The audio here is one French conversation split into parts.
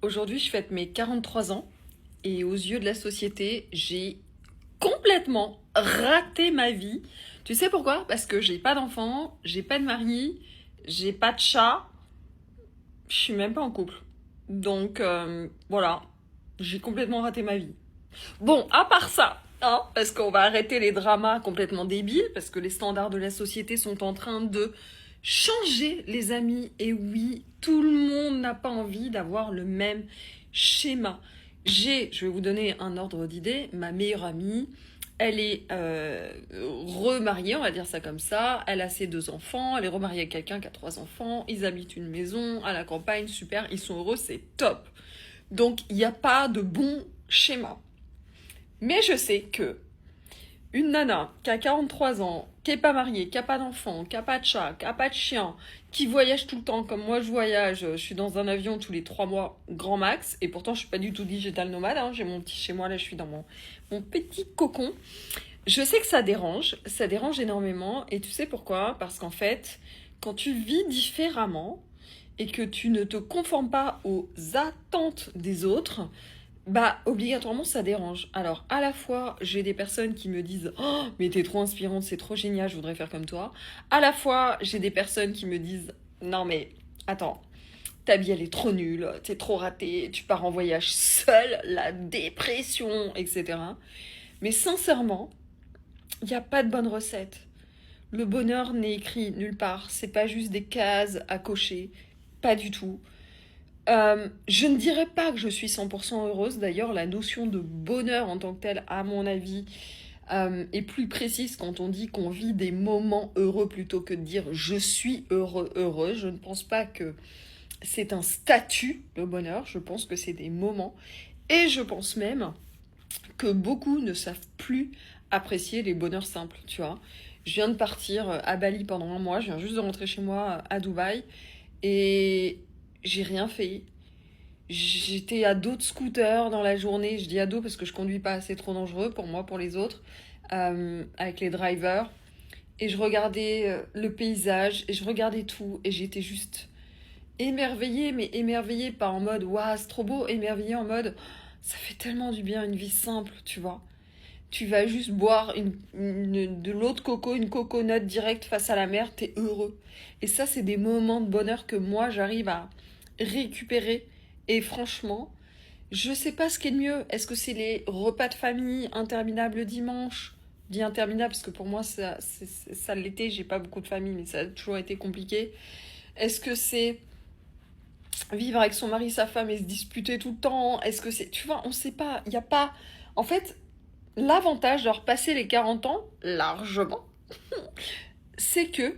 Aujourd'hui, je fête mes 43 ans et aux yeux de la société, j'ai complètement raté ma vie. Tu sais pourquoi? Parce que j'ai pas d'enfant, j'ai pas de mari, j'ai pas de chat, je suis même pas en couple. Donc voilà, j'ai complètement raté ma vie. Bon, à part ça, hein, parce qu'on va arrêter les dramas complètement débiles, parce que les standards de la société sont en train de changer, les amis. Et oui, tout le monde n'a pas envie d'avoir le même schéma. Je vais vous donner un ordre d'idée, ma meilleure amie, elle est remariée, on va dire ça comme ça. Elle a ses 2 enfants. Elle est remariée avec quelqu'un qui a 3 enfants. Ils habitent une maison à la campagne, super. Ils sont heureux, c'est top. Donc, il n'y a pas de bon schéma. Mais je sais que une nana qui a 43 ans, qui est pas mariée, qui a pas d'enfant, qui a pas de chat, qui a pas de chien, qui voyage tout le temps comme moi je voyage, je suis dans un avion tous les 3 mois grand max, et pourtant je suis pas du tout digital nomade, hein, j'ai mon petit chez moi, là je suis dans mon petit cocon. Je sais que ça dérange énormément, et tu sais pourquoi? Parce qu'en fait, quand tu vis différemment, et que tu ne te conformes pas aux attentes des autres, bah, obligatoirement, ça dérange. Alors, à la fois, j'ai des personnes qui me disent «Oh, mais t'es trop inspirante, c'est trop génial, je voudrais faire comme toi». À la fois, j'ai des personnes qui me disent «Non, mais attends, ta vie, elle est trop nulle, t'es trop ratée, tu pars en voyage seule, la dépression, etc.» Mais sincèrement, il n'y a pas de bonne recette. Le bonheur n'est écrit nulle part. C'est pas juste des cases à cocher. Pas du tout. Je ne dirais pas que je suis 100% heureuse. D'ailleurs, la notion de bonheur en tant que telle, à mon avis, est plus précise quand on dit qu'on vit des moments heureux plutôt que de dire je suis heureux, heureuse. Je ne pense pas que c'est un statut, le bonheur. Je pense que c'est des moments. Et je pense même que beaucoup ne savent plus apprécier les bonheurs simples, tu vois. Je viens de partir à Bali pendant un mois. Je viens juste de rentrer chez moi à Dubaï. Et j'ai rien fait. J'étais à dos de scooter dans la journée. Je dis à dos parce que je conduis pas, c'est trop dangereux pour moi, pour les autres, avec les drivers. Et je regardais le paysage et je regardais tout et j'étais juste émerveillée, mais émerveillée pas en mode waouh, c'est trop beau, émerveillée en mode ça fait tellement du bien une vie simple, tu vois. Tu vas juste boire de l'eau de coco, une coconut direct face à la mer, t'es heureux. Et ça, c'est des moments de bonheur que moi, j'arrive à récupérer. Et franchement, je sais pas ce qui est le mieux. Est-ce que c'est les repas de famille interminables le dimanche? Je dis interminable parce que pour moi, ça l'était. J'ai pas beaucoup de famille, mais ça a toujours été compliqué. Est-ce que c'est vivre avec son mari, sa femme et se disputer tout le temps? Est-ce que c'est... Tu vois, on sait pas. Il y a pas... En fait, l'avantage de repasser les 40 ans, largement, c'est que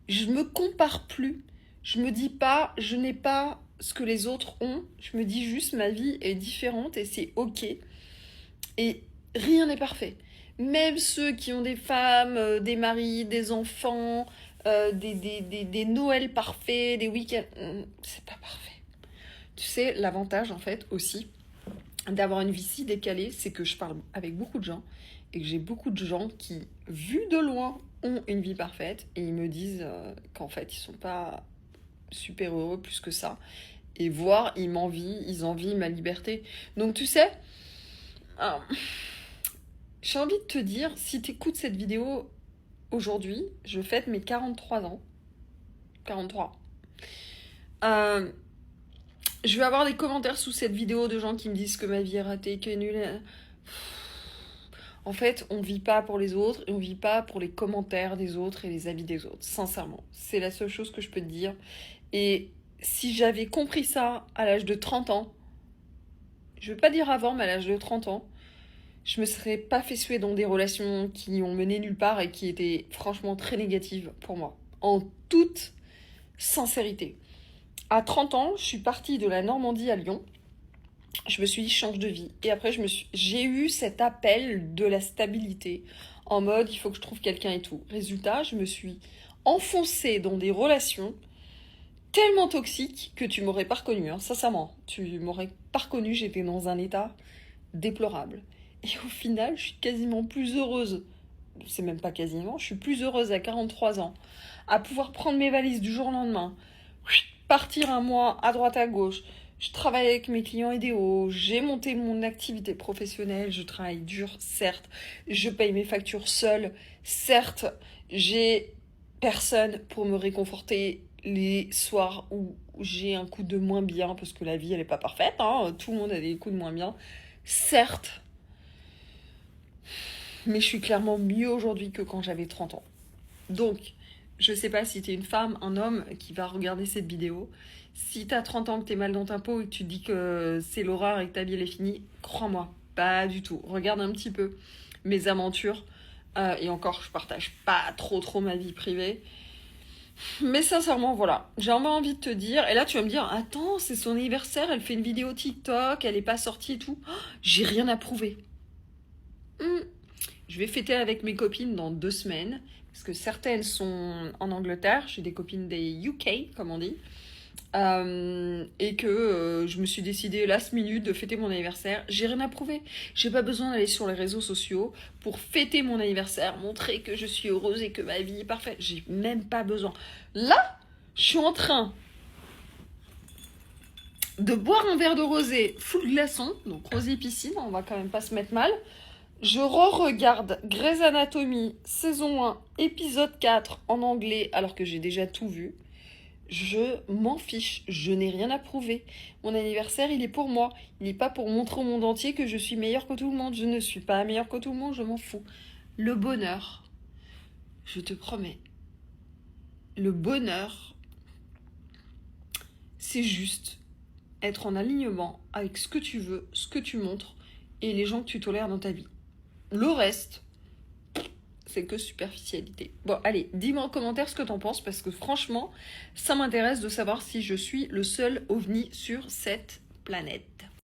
je me compare plus. Je me dis pas, je n'ai pas ce que les autres ont. Je me dis juste, ma vie est différente et c'est ok. Et rien n'est parfait. Même ceux qui ont des femmes, des maris, des enfants, des Noëls parfaits, des week-ends, c'est pas parfait. Tu sais, l'avantage en fait aussi d'avoir une vie si décalée, c'est que je parle avec beaucoup de gens et que j'ai beaucoup de gens qui, vus de loin, ont une vie parfaite et ils me disent qu'en fait ils sont pas super heureux plus que ça. Et voire ils envient ma liberté. Donc tu sais, euh, j'ai envie de te dire, si t'écoutes cette vidéo aujourd'hui, je fête mes 43 ans. 43. Euh, je vais avoir des commentaires sous cette vidéo de gens qui me disent que ma vie est ratée, qu'elle est nulle. En fait, on vit pas pour les autres et on vit pas pour les commentaires des autres et les avis des autres. Sincèrement, c'est la seule chose que je peux te dire. Et si j'avais compris ça à l'âge de 30 ans, je veux pas dire avant, mais à l'âge de 30 ans, je me serais pas fait suer dans des relations qui ont mené nulle part et qui étaient franchement très négatives pour moi. En toute sincérité. À 30 ans, je suis partie de la Normandie à Lyon. Je me suis dit change de vie. Et après, j'ai eu cet appel de la stabilité. En mode, il faut que je trouve quelqu'un et tout. Résultat, je me suis enfoncée dans des relations tellement toxiques que tu m'aurais pas reconnue, hein, sincèrement. Tu m'aurais pas reconnue, j'étais dans un état déplorable. Et au final, je suis quasiment plus heureuse. C'est même pas quasiment, je suis plus heureuse à 43 ans, à pouvoir prendre mes valises du jour au lendemain, partir un mois à droite à gauche, Je travaille avec mes clients idéaux, j'ai monté mon activité professionnelle, je travaille dur, certes, je paye mes factures seule, certes, j'ai personne pour me réconforter les soirs où j'ai un coup de moins bien, parce que la vie elle est pas parfaite, hein, tout le monde a des coups de moins bien, certes, mais je suis clairement mieux aujourd'hui que quand j'avais 30 ans. Donc, je sais pas si t'es une femme, un homme qui va regarder cette vidéo. Si t'as 30 ans, que t'es mal dans ta peau et que tu te dis que c'est l'horreur et que ta vie elle est finie, crois-moi, pas du tout. Regarde un petit peu mes aventures. Et encore, je partage pas trop ma vie privée. Mais sincèrement, voilà. J'ai vraiment envie de te dire. Et là, tu vas me dire, attends, c'est son anniversaire, elle fait une vidéo TikTok, elle est pas sortie et tout. Oh, j'ai rien à prouver. Je vais fêter avec mes copines dans 2 semaines, parce que certaines sont en Angleterre, j'ai des copines des UK, comme on dit, et que je me suis décidée last minute de fêter mon anniversaire. J'ai rien à prouver. J'ai pas besoin d'aller sur les réseaux sociaux pour fêter mon anniversaire, montrer que je suis heureuse et que ma vie est parfaite. J'ai même pas besoin. Là, je suis en train de boire un verre de rosé full glaçon, donc rosé piscine, on va quand même pas se mettre mal. Je re-regarde Grey's Anatomy, saison 1, épisode 4 en anglais, alors que j'ai déjà tout vu. Je m'en fiche, je n'ai rien à prouver. Mon anniversaire, il est pour moi. Il n'est pas pour montrer au monde entier que je suis meilleure que tout le monde. Je ne suis pas meilleure que tout le monde, je m'en fous. Le bonheur, je te promets, le bonheur, c'est juste être en alignement avec ce que tu veux, ce que tu montres et les gens que tu tolères dans ta vie. Le reste, c'est que superficialité. Bon, allez, dis-moi en commentaire ce que t'en penses, parce que franchement, ça m'intéresse de savoir si je suis le seul ovni sur cette planète.